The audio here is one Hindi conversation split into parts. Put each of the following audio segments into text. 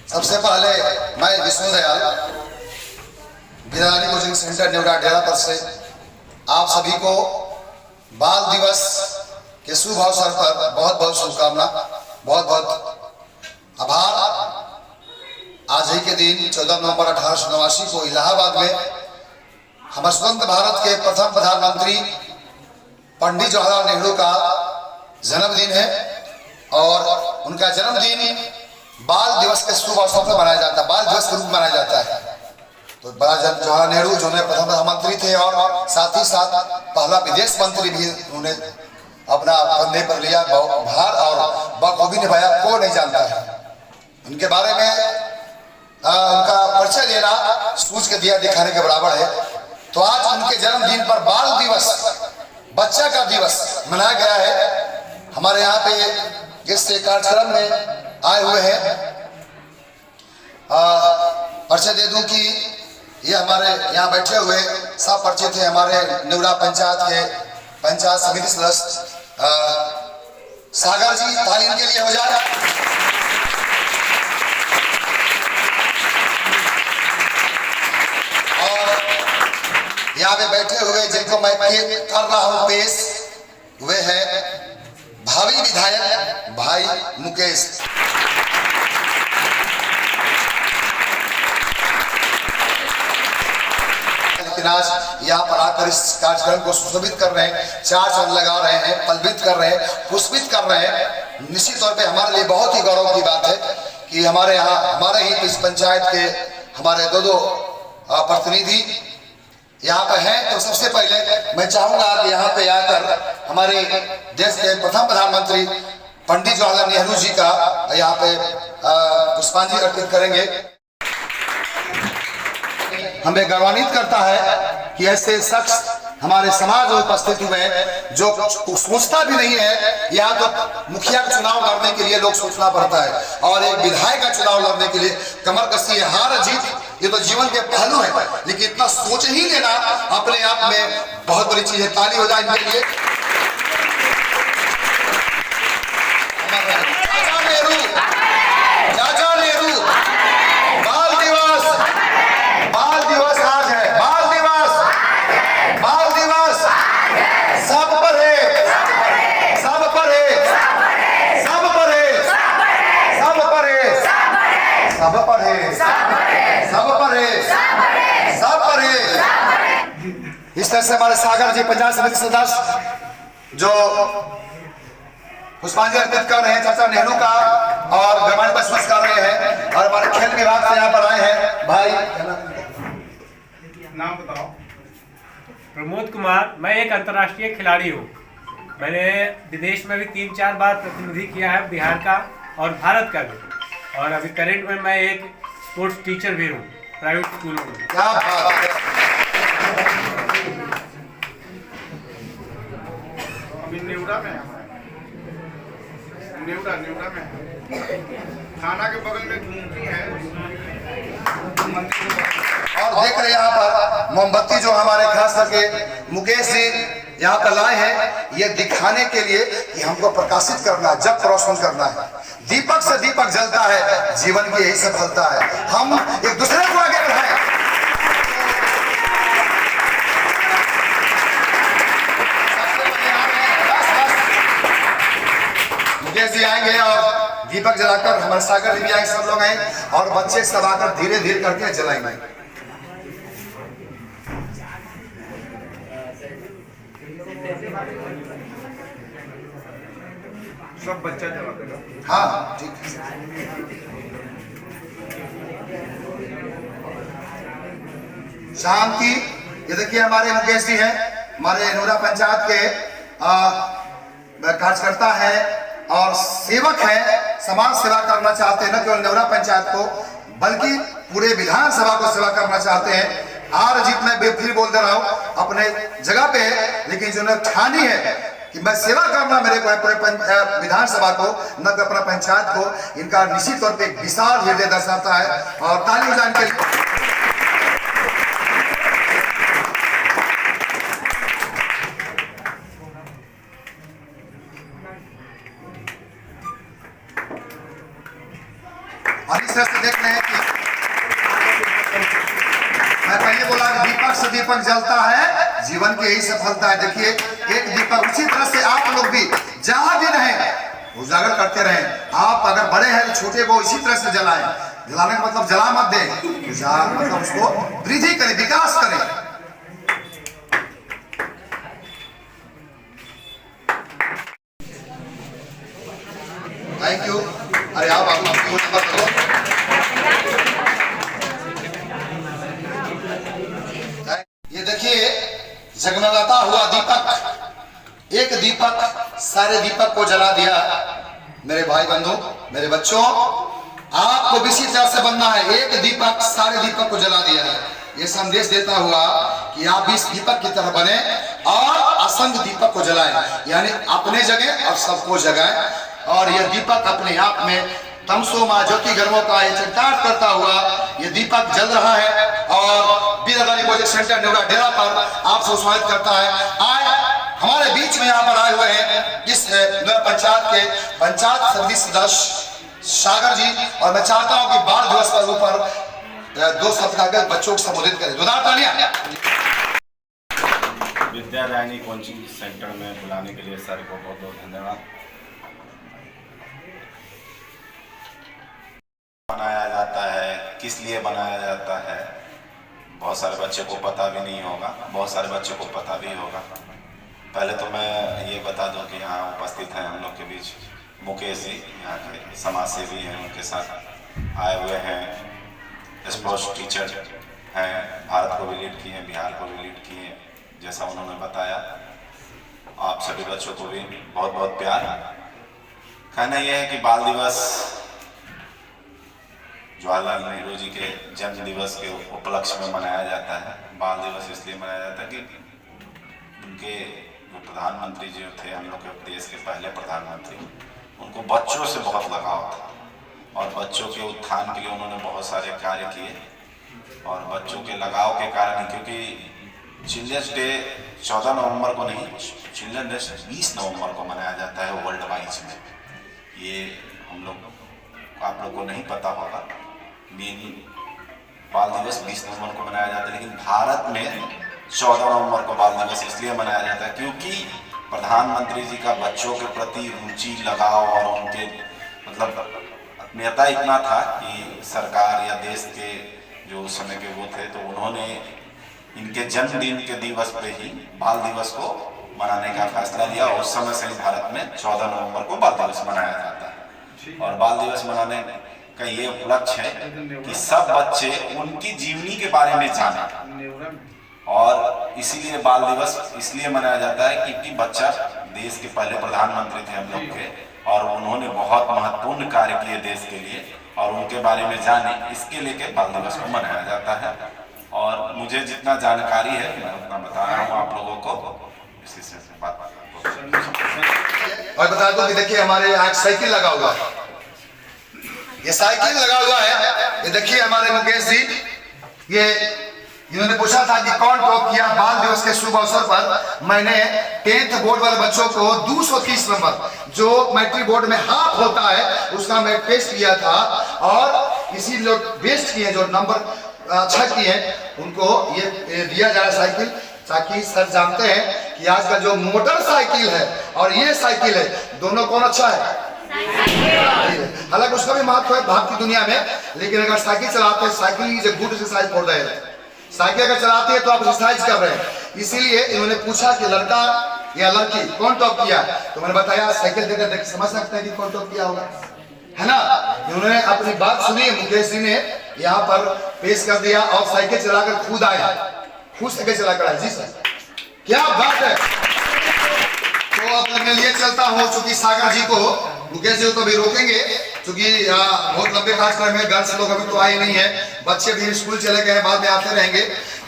सबसे पहले मैं विष्णु दयाल गिरधारी कोचिंग सेंटर नेवरा डेरा पर से आप सभी को बाल दिवस के शुभ अवसर पर बहुत बहुत शुभकामना, बहुत बहुत आभार। आज ही के दिन 14 नवंबर 1889 को इलाहाबाद में हमारे स्वतंत्र भारत के प्रथम प्रधानमंत्री पंडित जवाहरलाल नेहरू का जन्मदिन है और उनका जन्मदिन बाल दिवस के शुभ अवसर पर मनाया जाता है, बाल दिवस के रूप में मनाया जाता है। तो बड़ा जवाहरलाल नेहरू जो प्रथम प्रधानमंत्री थे और साथ ही साथ पहला विदेश मंत्री भी उन्होंने अपना कंधे पर लिया भार और बखूबी निभाया, को नहीं जानता है। उनके बारे में उनका परिचय देना सूझ के दिया दिखाने के बराबर है। तो आज उनके जन्मदिन पर बाल दिवस, बच्चा का दिवस मनाया गया है। हमारे यहाँ पे इस कार्यक्रम में आए हुए हैं, परिचय दे दूं कि ये हमारे यहाँ बैठे हुए सब परिचित थे। हमारे नेवरा पंचायत के पंचायत समिति सदस्य सागर जी, ताली इनके लिए हो जाए। और यहाँ पे बैठे हुए जिनको मैं कर रहा हूँ पेश, वे हैं भावी विधायक भाई मुकेश। आज यहाँ पर आकर इस कार्यक्रम को सुशोभित कर रहे हैं, चार चांद लगा रहे हैं, पलवित कर रहे हैं, पुष्पित कर रहे हैं। निश्चित तौर पे हमारे लिए बहुत ही गौरव की बात है कि हमारे यहाँ, हमारे ही इस पंचायत के हमारे दो प्रतिनिधि यहाँ पे हैं। तो सबसे पहले मैं चाहूंगा कि यहाँ पे आकर हमारे देश के प्रथम प्रधानमंत्री पंडित जवाहरलाल नेहरू जी का यहाँ पे पुष्पांजलि अर्पित करेंगे। हमें गौरवान्वित करता है कि ऐसे शख्स हमारे समाज में उपस्थित हुए जो सोचता भी नहीं है। यहाँ तो मुखिया का चुनाव लड़ने के लिए लोग सोचना पड़ता है और एक विधायक का चुनाव लड़ने के लिए कमर कसी है। हार जीत ये तो जीवन के पहलू है, लेकिन इतना सोच ही लेना अपने आप में बहुत बड़ी चीज है। ताली हो जाए इनके लिए। चाचा नेहरू, बाल दिवस, बाल दिवस आज है। बाल दिवस, बाल दिवस सब पर है, सब पर है, सब पर है, सब पर है, सब पर है, सब पर है, सब पर है। इस तरह से हमारे सागर जी पंचायत समिति सदस्य जो पुष्पांजलि अर्पित कर रहे हैं चाचा नेहरू का और गणमान्य पुष्प कर रहे हैं। और हमारे खेल विभाग से यहाँ पर आए हैं भाई, नाम बताओ। प्रमोद कुमार। मैं एक अंतर्राष्ट्रीय खिलाड़ी हूँ। मैंने विदेश में भी 3-4 बार प्रतिनिधि किया है, बिहार का और भारत का भी। और अभी करंट में मैं एक स्पोर्ट्स टीचर भी हूँ प्राइवेट स्कूलों में। क्या बात है। अभी नेवरा में है, नेवरा में थाना के बगल में घूमती है। और देख रहे हैं यहाँ पर मोमबत्ती जो हमारे खास करके मुकेश जी यहाँ पर लाए हैं, ये दिखाने के लिए कि हमको प्रकाशित करना, जब रोशन करना है। दीपक से दीपक जलता है, जीवन की यही सफलता है। हम एक दूसरे को आगे बढ़ाएं। मुकेश जी आएंगे और दीपक जलाकर हमारे सागर जी भी आएंगे, सब लोग आए और बच्चे सब आकर धीरे धीरे करके जलाएंगे। सब बच्चा जला देगा। हाँ ठीक है। शांति। ये देखिए हमारे मुकेश जी हैं, हमारे नेवरा पंचायत के कार्यकर्ता है और सेवक है। समाज सेवा करना चाहते हैं, न केवल नेवरा पंचायत को बल्कि पूरे विधानसभा को सेवा करना चाहते हैं। हार जीत में फिर बोल दे रहा हूँ अपने जगह पे है, लेकिन जो ठानी है कि मैं सेवा करना मेरे को है पूरे विधानसभा को, न कि अपना पंचायत को, इनका निश्चित तौर पे एक विशाल हृदय दर्शाता है। और ताली बजाने के लिए और इस तरह से देख रहे हैं कि मैं पहले बोला कि दीपक से दीपक जलता है, जीवन की यही सफलता है। देखिए एक दीपक, उसी तरह से आप लोग भी जहां भी रहें उजागर करते रहें। आप अगर बड़े हैं तो छोटे को इसी तरह से जलाएं। जलाने का मतलब जला मत दें, मतलब उसको वृद्धि करें, विकास करें। Thank you. अरे आप नंबर करो। ये देखिए जगमगाता हुआ दीपक, एक दीपक सारे दीपक को जला दिया। मेरे भाई बंधु, मेरे बच्चों, आपको भी इसी तरह से बनना है। एक दीपक सारे दीपक को जला दिया है। ये संदेश देता हुआ कि आप भी इस दीपक की तरह बने और असंख्य दीपक को जलाएं, यानी अपने जगह और सबको जगाएं। और यह दीपक अपने आप में तमसो मां ज्योति गर्मों का ये चमकाट करता हुआ ये दीपक जल रहा है। और बीर अदानी प्रोजेक्ट सेंटर नेवरा डेरा पर आपसे स्वागत करता है। आए हमारे बीच में यहाँ पर आए हुए हैं इस पंचायत के पंचायत समिति सदस्य सागर जी, और मैं चाहता हूँ कि बाल दिवस पर ऊपर 2 शब्द बच्चों को संबोधित करें। जोरदार तालियां। विद्या रानी कोचिंग सेंटर में बुलाने के लिए सर को बहुत बहुत धन्यवाद। बनाया जाता है, किस लिए बनाया जाता है, बहुत सारे बच्चे को पता भी नहीं होगा, बहुत सारे बच्चों को पता भी होगा। पहले तो मैं ये बता दूं कि यहाँ उपस्थित हैं हम लोग के बीच मुकेश जी, यहाँ के समाज सेवी हैं, उनके साथ आए हुए हैं। स्पोर्ट्स टीचर हैं, भारत को भी लीड किए हैं, बिहार को भी लीड किए हैं, जैसा उन्होंने बताया। आप सभी बच्चों को भी बहुत बहुत प्यार। कहना यह है कि बाल दिवस जवाहरलाल नेहरू जी के जन्म दिवस के उपलक्ष्य में मनाया जाता है। बाल दिवस इसलिए मनाया जाता है कि उनके जो प्रधानमंत्री जी थे, हम लोग के देश के पहले प्रधानमंत्री, उनको बच्चों से बहुत लगाव था और बच्चों के उत्थान के लिए उन्होंने बहुत सारे कार्य किए। और बच्चों के लगाव के कारण, क्योंकि चिल्ड्रंस डे 14 नवंबर को नहीं, चिल्ड्रन डे 20 नवंबर को मनाया जाता है वर्ल्ड वाइज में। ये हम लोग, आप लोग को नहीं पता होगा, मेन बाल दिवस 20 नवंबर को मनाया जाता है, लेकिन भारत में 14 नवंबर को बाल दिवस इसलिए मनाया जाता है क्योंकि प्रधानमंत्री जी का बच्चों के प्रति रुचि, लगाव और उनके मतलब आत्मीयता इतना था कि सरकार या देश के जो उस समय के वो थे, तो उन्होंने इनके जन्मदिन के दिवस पे ही बाल दिवस को मनाने का फैसला लिया। उस समय से ही भारत में 14 नवंबर को बाल दिवस मनाया जाता है। और बाल दिवस मनाने का ये उपलक्ष्य है कि सब बच्चे उनकी जीवनी के बारे में जाने, और इसीलिए बाल दिवस इसलिए मनाया जाता है क्योंकि बच्चा देश के पहले प्रधानमंत्री थे हम लोग के, और उन्होंने बहुत महत्वपूर्ण कार्य किए देश के लिए, और उनके बारे में जाने, इसके लेके बाल दिवस को मनाया जाता है। और मुझे जितना जानकारी है मैं उतना बता रहा हूँ आप लोगों को। इसी से बात और बता दूं कि देखिए हमारे यहाँ साइकिल लगा हुआ है, ये साइकिल लगा हुआ है। ये देखिए हमारे मुकेश जी, ये इन्होंने पूछा था कि कौन टॉप किया बाल दिवस के शुभ अवसर पर। मैंने 10th बोर्ड वाले बच्चों को 230 नंबर जो मैट्रिक बोर्ड में हाफ होता है उसका मैं टेस्ट किया था, और इसी लोग बेस्ट किए जो नंबर अच्छा किए उनको ये दिया जा रहा है साइकिल, ताकि सर जानते हैं कि आज का जो मोटरसाइकिल है और ये साइकिल है, दोनों कौन अच्छा है? हालांकि उसका भी महत्व है भाग की दुनिया में, लेकिन अगर साइकिल चलाते हैं, cycle is a good exercise for the health. Cycle अगर चलाते हैं तो आप एक्सरसाइज कर रहे हैं। इसीलिए इन्होंने पूछा कि लड़का या लड़की कौन टॉप किया, तो मैंने बताया साइकिल देकर समझ सकते हैं कि कौन टॉप किया होगा, है ना। इन्होंने अपनी बात सुनी, मुकेश जी ने यहाँ पर पेश कर दिया, और साइकिल चलाकर खुद आए, खुद साइकिल चलाकर आए। जी सर, क्या बात है। तो अब मैं लिए चलता हूँ, चूंकि सागर जी को, मुकेश जी को भी रोकेंगे, क्योंकि बहुत लंबे कार्यक्रम में गर्ल्स लोग अभी तो आए नहीं है, बच्चे भी स्कूल चले गए, बाद में आते रहेंगे।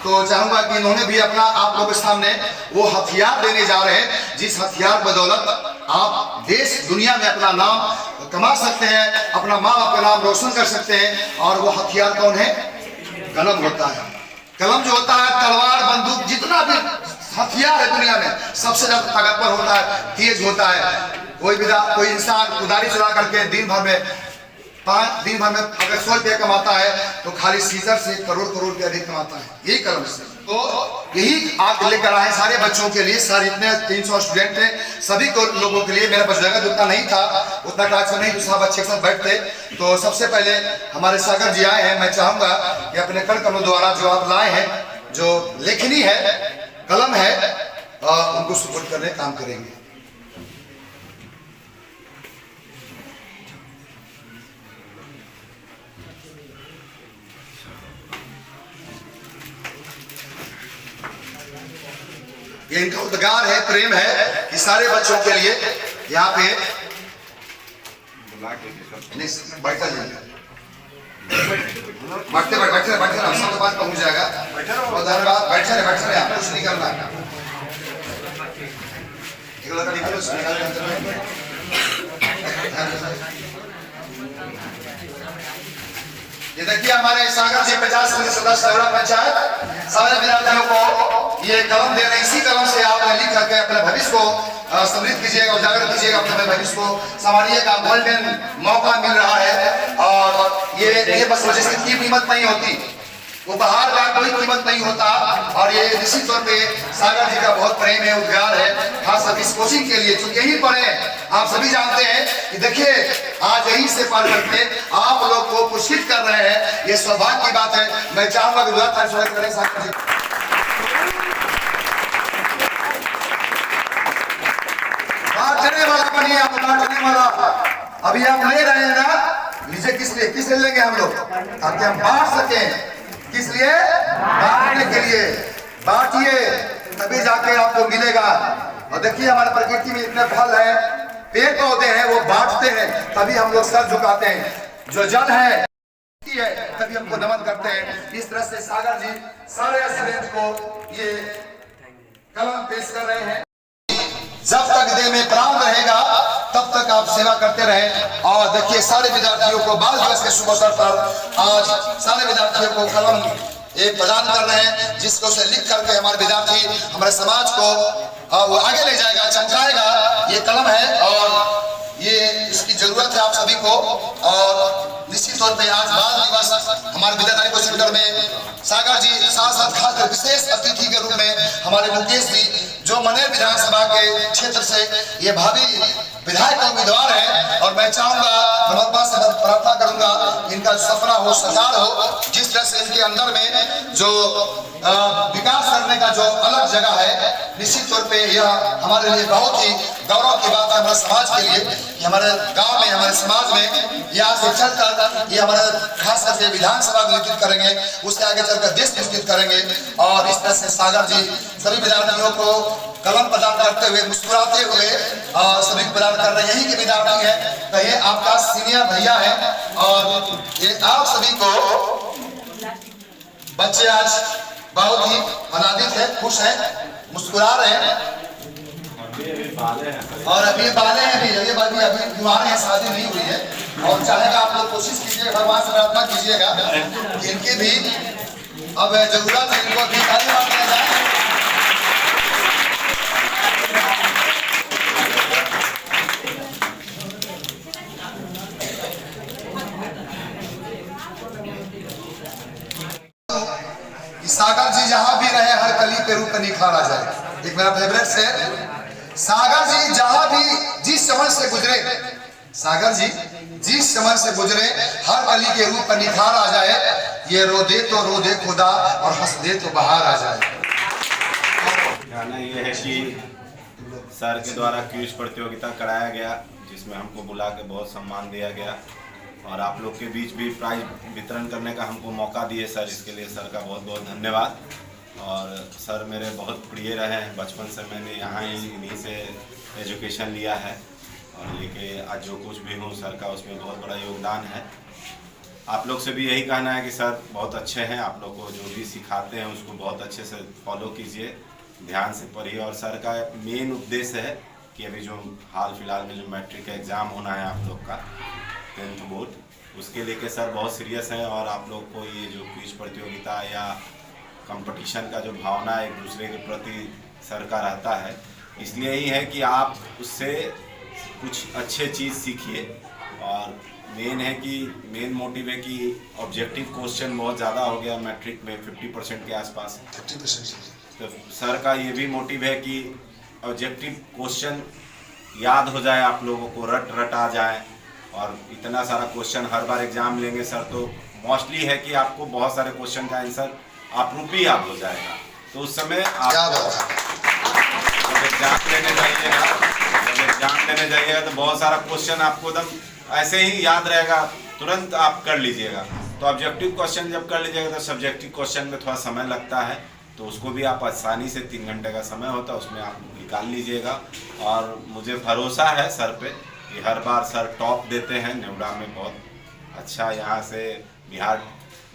तो चाहूंगा कि इन्होंने भी अपना आप लोगों के सामने वो हथियार देने जा रहे हैं, जिस हथियार बदौलत आप देश दुनिया में अपना नाम कमा सकते हैं, अपना माँ बाप का नाम रोशन कर सकते हैं। और वो हथियार कौन है? कलम होता है। कलम जो होता है, तलवार, बंदूक, जितना भी हथियार है दुनिया में, सबसे ज्यादा ताकतवर होता है, तेज होता है। कोई इंसान कुदारी चला करके दिन भर में 5 दिन भर में अगर 100 रुपया कमाता है तो खाली सीजर से करोड़ रुपया अधिक कमाता है, यही कलम से। तो यही आप लेकर आए सारे बच्चों के लिए, सारे इतने 300 स्टूडेंट थे, सभी को लोगों के लिए। मेरा पास जगह उतना नहीं था, उतना क्लास में नहीं, तो सब अच्छे के साथ बैठते। तो सबसे पहले हमारे सागर जी आए हैं, मैं चाहूंगा कि अपने कर कलम द्वारा जो आप लाए हैं, जो लेखनी है, कलम है, उनको सपोर्ट करने काम करेंगे। ये इनका उद्गार है, प्रेम है कि सारे बच्चों के लिए यहाँ पे बैठा जाएगा, बैठे ना, सबके पास पहुंच जाएगा। बहुत धन्यवाद, बैठे रहे, आप कुछ नहीं करना। ये देखिए हमारे सागर जी 50 सदस्य पंचायत सारे विद्यार्थियों को ये कलम दे रहे हैं। इसी कलम से आप लिख करके अपने भविष्य को समृद्ध कीजिएगा, उजागर कीजिएगा, अपने भविष्य को संभालिएगा। गोल्डन मौका मिल रहा है और ये बस वजह से की कीमत नहीं होती, उपहार का कोई कीमत नहीं होता। और ये निश्चित तौर पे सागर जी का बहुत प्रेम है, उद्गार है, खासकर इस कोचिंग के लिए, क्योंकि यहीं पढ़े आप सभी जानते हैं कि देखिए आज यहीं से पढ़ करके आप लोग को पुरस्कृत कर रहे हैं, ये सौभाग्य की बात है। मैं चाहूंगा कि स्वागत करें सागर जी। बांटने वाला बनिए आप, बांटने वाला। अभी आप ले रहे हैं ना, लीजिए, किस लिए लेंगे हम लोग? ताकि हम बांट सकें। किस लिए? बांटने के लिए। बांटिए तभी जाके आपको मिलेगा। और देखिए हमारे प्रकृति में इतने फल हैं, पेड़ पौधे हैं, वो बांटते हैं तभी हम लोग सर झुकाते हैं। जो जल है तभी हमको नमन करते हैं। इस तरह से सागर जी सारे स्टूडेंट को ये कलम पेश कर रहे हैं। जब तक देह में प्राण रहेगा तब तक आप सेवा करते रहें। और देखिए सारे विद्यार्थियों को बाल दिवस के शुभ अवसर पर आज सारे विद्यार्थियों को कलम एक प्रदान कर रहे हैं, जिसको से लिख करके हमारे विद्यार्थी हमारे समाज को वो आगे ले जाएगा, चमकाएगा। ये कलम है और ये इसकी जरूरत है आप सभी को। और निश्चित तौर पे आज बाल दिवस हमारे विद्यालय को सेंटर में सागर जी साथ खासकर विशेष अतिथि के रूप में हमारे मुकेश जी, जो मनेर विधानसभा के क्षेत्र से ये भावी विधायक उम्मीदवार है। और मैं चाहूंगा, परमात्मा से प्रार्थना करूंगा इनका सपना हो, साकार हो। जिस तरह से इनके अंदर में जो विकास करने का जो अलग जगह है, निश्चित तौर पे यह हमारे लिए बहुत ही गौरव की बात है, हमारे समाज के लिए कि हमारे गांव में, हमारे समाज में यहाँ से चलकर ये हमारे खास करके विधानसभा को नेतृत्व करेंगे, उससे आगे चलकर देश नेतृत्व करेंगे। और इस तरह से सागर जी सभी विद्यार्थियों को कलम प्रदान करते हुए, मुस्कुराते हुए सभी प्रदान कर रहे हैं। यही के विद्यार्थी है, कहिए आपका सीनियर भैया है। और ये आप सभी को बच्चे आज बहुत ही आनंदित है, खुश है, मुस्कुरा रहे हैं। और अभी बाले हैं, अभी कुंवारे हैं, शादी नहीं हुई है। और चाहेगा आप लोग कोशिश कीजिएगा, भगवान से प्रार्थना कीजिएगा इनकी भी अब जरूरत है, इनको भी कार्य किया जाए। सागर जी जहां भी रहे हर कली पे रूप निखारा जाए। एक मेरा फेवरेट शेर, सागर जी जहां भी जिस समझ से गुजरे, सागर जी जिस समझ से गुजरे हर कली के रूप पर निखार आ जाए। ये रो दे खुदा और हंस दे तो बाहर आ जाए। कहना यह है कि सर के द्वारा क्विज प्रतियोगिता कराया गया, जिसमें हमको बुला के बहुत सम्मान दिया गया और आप लोग के बीच भी प्राइज वितरण करने का हमको मौका दिए सर, इसके लिए सर का बहुत बहुत धन्यवाद। और सर मेरे बहुत प्रिय रहे हैं, बचपन से मैंने यहाँ ही इन्हीं से एजुकेशन लिया है और लेके आज जो कुछ भी हूँ सर का उसमें बहुत बड़ा योगदान है। आप लोग से भी यही कहना है कि सर बहुत अच्छे हैं, आप लोग को जो भी सिखाते हैं उसको बहुत अच्छे से फॉलो कीजिए, ध्यान से पढ़िए। और सर का मेन उद्देश्य है कि अभी जो हाल फिलहाल में जो मैट्रिक का एग्ज़ाम होना है आप लोग का 10th बोर्ड, उसके लेके सर बहुत सीरियस हैं। और आप लोग को ये जो क्विज प्रतियोगिता या कंपटीशन का जो भावना एक दूसरे के प्रति सर का रहता है, इसलिए ही है कि आप उससे कुछ अच्छे चीज़ सीखिए और मेन है कि मेन मोटिव है कि ऑब्जेक्टिव क्वेश्चन बहुत ज़्यादा हो गया मैट्रिक में 50% के आसपास। 50%। तो सर का ये भी मोटिव है कि ऑब्जेक्टिव क्वेश्चन याद हो जाए, आप लोगों को रट आ जाए। और इतना सारा क्वेश्चन हर बार एग्जाम लेंगे सर तो मोस्टली है कि आपको बहुत सारे क्वेश्चन का आंसर आप रूपी याद हो जाएगा। तो उस समय आप जब एग्जाम लेने जाइएगा तो बहुत सारा क्वेश्चन आपको एकदम ऐसे ही याद रहेगा, तुरंत आप कर लीजिएगा। तो ऑब्जेक्टिव क्वेश्चन जब कर लीजिएगा तो सब्जेक्टिव क्वेश्चन में थोड़ा समय लगता है, तो उसको भी आप आसानी से 3 घंटे का समय होता है उसमें आप निकाल लीजिएगा। और मुझे भरोसा है सर पे कि हर बार सर टॉप देते हैं। नेवड़ा में बहुत अच्छा यहाँ से बिहार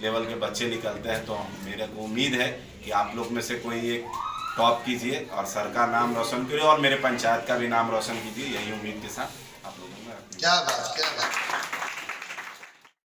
लेवल के बच्चे निकलते हैं, तो मेरे को उम्मीद है कि आप लोग में से कोई एक टॉप कीजिए और सर का नाम रोशन करिए और मेरे पंचायत का भी नाम रोशन कीजिए। यही उम्मीद के साथ आप लोगों में क्या बात।